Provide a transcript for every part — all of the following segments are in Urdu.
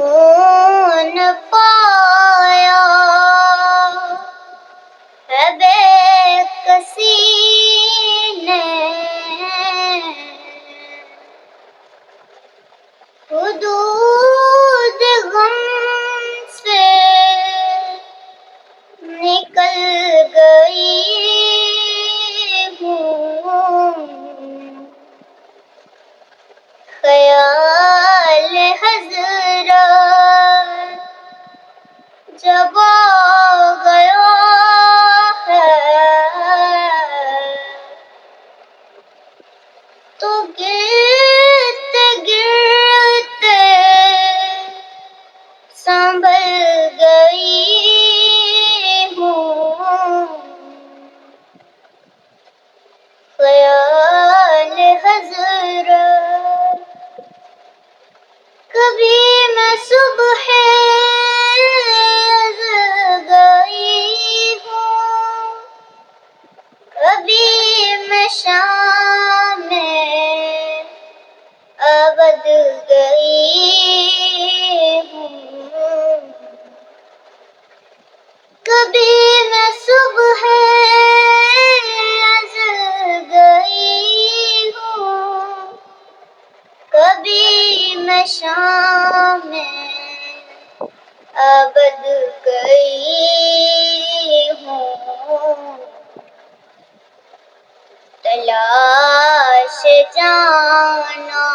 سکون پایا ہے بے کسی نے، حدود غم سے نکل گئی ہوں، خیال حضرت جب آ گیا ہے تو گرتے گرتے سنبھل گئی ہوں، خیال حضرت کبھی میں صبح گئی ہوں، کبھی میں شام ابد گئی ہوں، کبھی میں صبح گئی ہوں، کبھی میں شام ابد گئی ہوں، تلاش جانا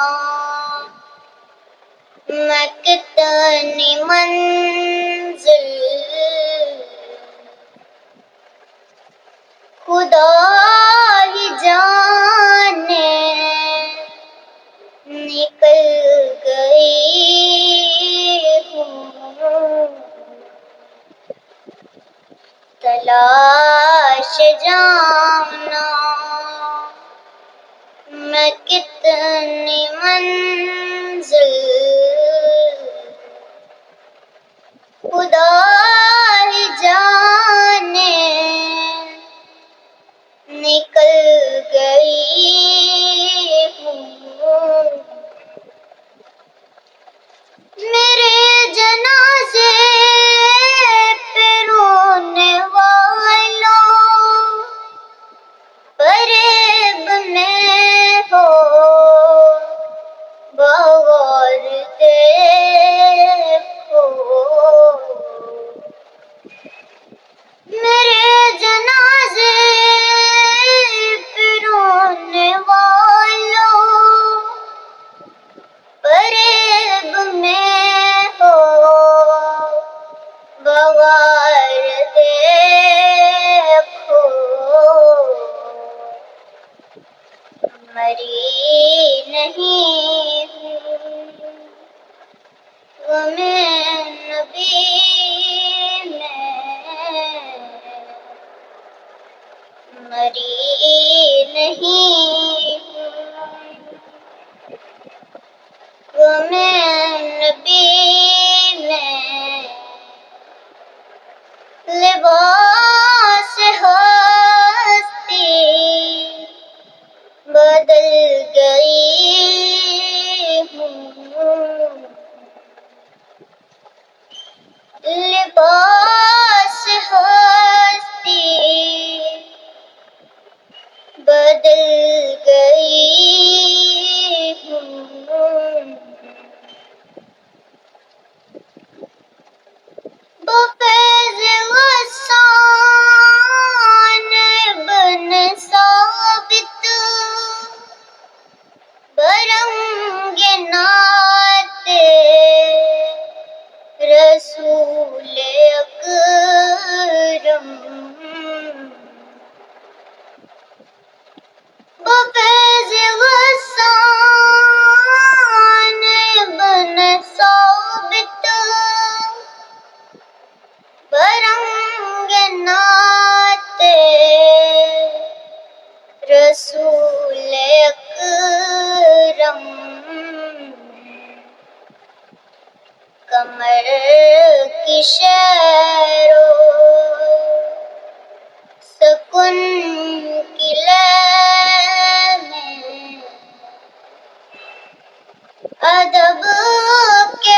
میں کتنی منزل خدا ہی جانے نکل گئی ہوں، تلاش جانا میں کتنی منزل خدا ہی جانے نکل گئی ہوں، میرے جنازے پہ رونے والوں قریب میں ہو بغور دیکھو، میرے جنازے پہ رونے والوں قریب میں ہو بغور دیکھو، مری نہیں ہوں غم نبی میں، مری نہیں ہوں غم نبی میں، لباس ہستی بدل گئی ہوں، لباس ہستی بدل گئی ہوں، بفیض غسان بن ثابت برنگ نعت رسول اکرم، بفیض غسان بن ثابت برنگ نعت رسول اکرم، کمر کی شعر و سکون کی لے میں ادب کے